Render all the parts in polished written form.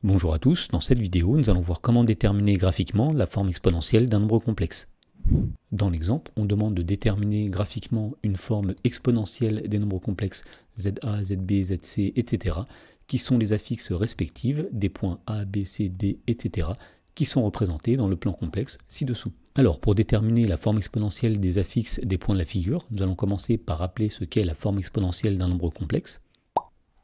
Bonjour à tous, dans cette vidéo, nous allons voir comment déterminer graphiquement la forme exponentielle d'un nombre complexe. Dans l'exemple, on demande de déterminer graphiquement une forme exponentielle des nombres complexes ZA, ZB, ZC, etc., qui sont les affixes respectives des points A, B, C, D, etc., qui sont représentés dans le plan complexe ci-dessous. Alors, pour déterminer la forme exponentielle des affixes des points de la figure, nous allons commencer par rappeler ce qu'est la forme exponentielle d'un nombre complexe.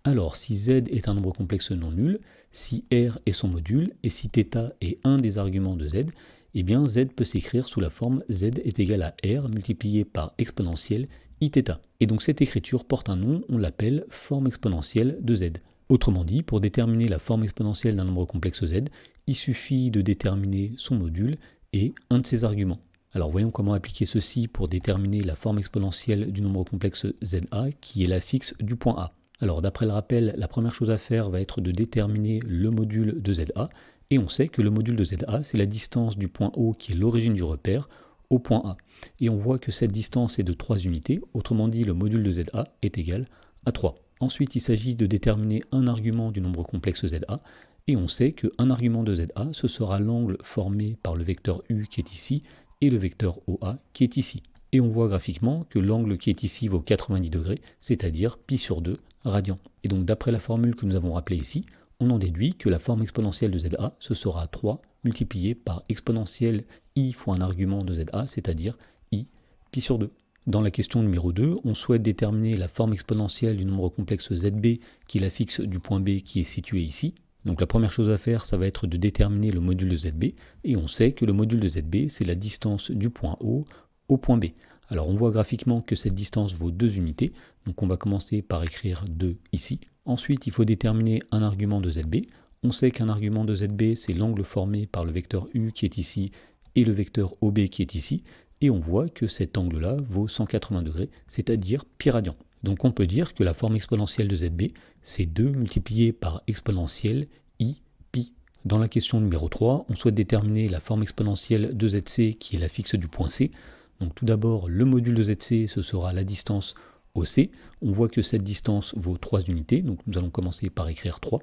Alors, si z est un nombre complexe non nul, si r est son module, et si θ est un des arguments de z, eh bien z peut s'écrire sous la forme z est égal à r multiplié par exponentielle iθ. Et donc cette écriture porte un nom, on l'appelle forme exponentielle de z. Autrement dit, pour déterminer la forme exponentielle d'un nombre complexe z, il suffit de déterminer son module et un de ses arguments. Alors voyons comment appliquer ceci pour déterminer la forme exponentielle du nombre complexe za, qui est l'affixe du point A. Alors d'après le rappel, la première chose à faire va être de déterminer le module de ZA, et on sait que le module de ZA, c'est la distance du point O qui est l'origine du repère au point A. Et on voit que cette distance est de 3 unités, autrement dit le module de ZA est égal à 3. Ensuite, il s'agit de déterminer un argument du nombre complexe ZA, et on sait qu'un argument de ZA, ce sera l'angle formé par le vecteur U qui est ici, et le vecteur OA qui est ici. Et on voit graphiquement que l'angle qui est ici vaut 90 degrés, c'est-à-dire pi sur 2 radians. Et donc d'après la formule que nous avons rappelée ici, on en déduit que la forme exponentielle de ZA, ce sera 3 multiplié par exponentielle i fois un argument de ZA, c'est-à-dire i pi sur 2. Dans la question numéro 2, on souhaite déterminer la forme exponentielle du nombre complexe ZB, qui est l'affixe du point B qui est situé ici. Donc la première chose à faire, ça va être de déterminer le module de ZB, et on sait que le module de ZB, c'est la distance du point O au point B. Alors on voit graphiquement que cette distance vaut 2 unités, donc on va commencer par écrire 2 ici. Ensuite, il faut déterminer un argument de ZB. On sait qu'un argument de ZB, c'est l'angle formé par le vecteur U qui est ici et le vecteur OB qui est ici, et on voit que cet angle-là vaut 180 degrés, c'est-à-dire pi radian. Donc on peut dire que la forme exponentielle de ZB, c'est 2 multiplié par exponentielle i pi. Dans la question numéro 3, on souhaite déterminer la forme exponentielle de ZC qui est l'affixe du point C. Donc tout d'abord, le module de ZC, ce sera la distance OC. On voit que cette distance vaut 3 unités, donc nous allons commencer par écrire 3,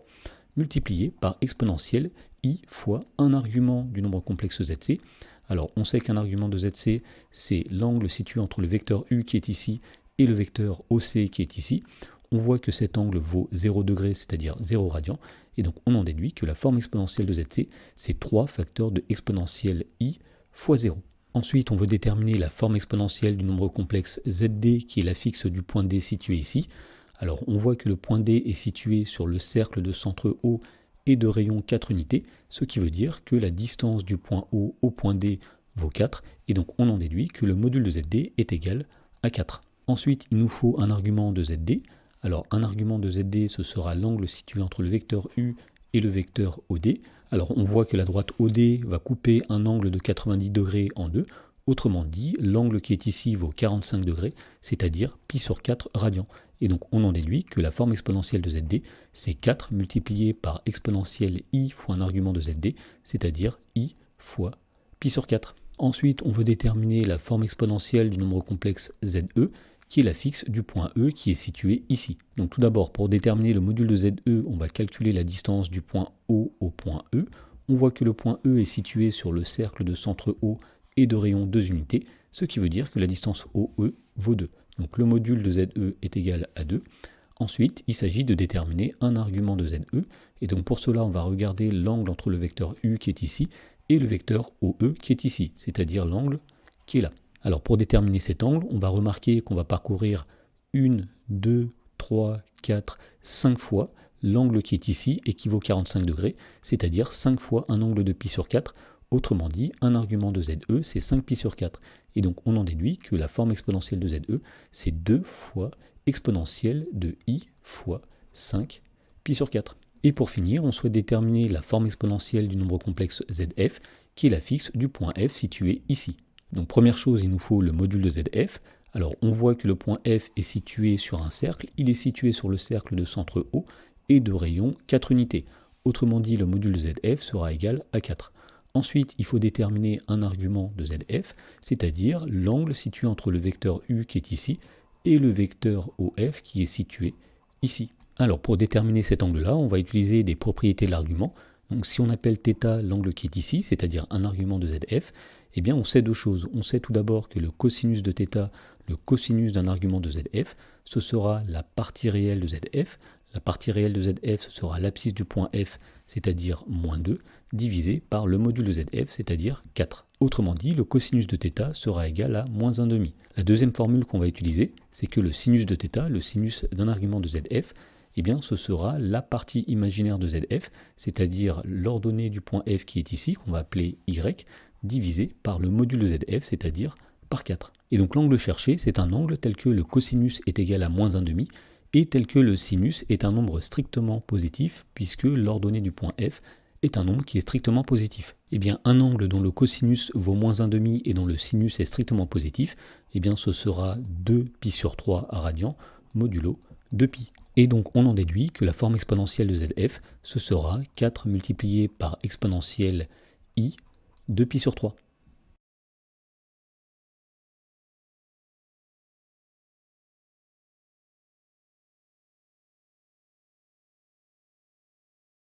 multiplié par exponentielle i fois un argument du nombre complexe ZC. Alors on sait qu'un argument de ZC, c'est l'angle situé entre le vecteur U qui est ici et le vecteur OC qui est ici. On voit que cet angle vaut 0 degré, c'est-à-dire 0 radian, et donc on en déduit que la forme exponentielle de ZC, c'est 3 facteurs de exponentielle i fois 0. Ensuite, on veut déterminer la forme exponentielle du nombre complexe ZD, qui est l'affixe du point D situé ici. Alors, on voit que le point D est situé sur le cercle de centre O et de rayon 4 unités, ce qui veut dire que la distance du point O au point D vaut 4, et donc on en déduit que le module de ZD est égal à 4. Ensuite, il nous faut un argument de ZD. Alors, un argument de ZD, ce sera l'angle situé entre le vecteur U et le vecteur OD. Alors on voit que la droite OD va couper un angle de 90 degrés en deux. Autrement dit, l'angle qui est ici vaut 45 degrés, c'est-à-dire pi sur 4 radians. Et donc on en déduit que la forme exponentielle de ZD, c'est 4 multiplié par exponentielle i fois un argument de ZD, c'est-à-dire i fois pi sur 4. Ensuite, on veut déterminer la forme exponentielle du nombre complexe ZE, qui est l'affixe du point E qui est situé ici. Donc tout d'abord, pour déterminer le module de ZE, on va calculer la distance du point O au point E. On voit que le point E est situé sur le cercle de centre O et de rayon 2 unités, ce qui veut dire que la distance OE vaut 2. Donc le module de ZE est égal à 2. Ensuite, il s'agit de déterminer un argument de ZE, et donc pour cela, on va regarder l'angle entre le vecteur U qui est ici et le vecteur OE qui est ici, c'est-à-dire l'angle qui est là. Alors pour déterminer cet angle, on va remarquer qu'on va parcourir 1, 2, 3, 4, 5 fois l'angle qui est ici et qui vaut 45 degrés, c'est-à-dire 5 fois un angle de pi sur 4. Autrement dit, un argument de ZE, c'est 5 pi sur 4. Et donc on en déduit que la forme exponentielle de ZE, c'est 2 fois exponentielle de i fois 5 pi sur 4. Et pour finir, on souhaite déterminer la forme exponentielle du nombre complexe ZF, qui est l'affixe du point F situé ici. Donc première chose, il nous faut le module de ZF. Alors on voit que le point F est situé sur un cercle, il est situé sur le cercle de centre O et de rayon 4 unités. Autrement dit, le module de ZF sera égal à 4. Ensuite, il faut déterminer un argument de ZF, c'est-à-dire l'angle situé entre le vecteur U qui est ici et le vecteur OF qui est situé ici. Alors pour déterminer cet angle-là, on va utiliser des propriétés de l'argument. Donc si on appelle θ l'angle qui est ici, c'est-à-dire un argument de ZF, eh bien on sait deux choses. On sait tout d'abord que le cosinus de θ, le cosinus d'un argument de ZF, ce sera la partie réelle de ZF. La partie réelle de ZF, ce sera l'abscisse du point F, c'est-à-dire moins 2, divisé par le module de ZF, c'est-à-dire 4. Autrement dit, le cosinus de θ sera égal à moins 1,5. La deuxième formule qu'on va utiliser, c'est que le sinus de θ, le sinus d'un argument de ZF, eh bien ce sera la partie imaginaire de ZF, c'est-à-dire l'ordonnée du point F qui est ici, qu'on va appeler Y, divisé par le module de ZF, c'est-à-dire par 4. Et donc l'angle cherché, c'est un angle tel que le cosinus est égal à moins 1,5 et tel que le sinus est un nombre strictement positif, puisque l'ordonnée du point F est un nombre qui est strictement positif. Eh bien un angle dont le cosinus vaut moins 1,5 et dont le sinus est strictement positif, eh bien ce sera 2π/3 radian modulo 2π. Et donc on en déduit que la forme exponentielle de ZF, ce sera 4 multiplié par exponentielle i 2π/3.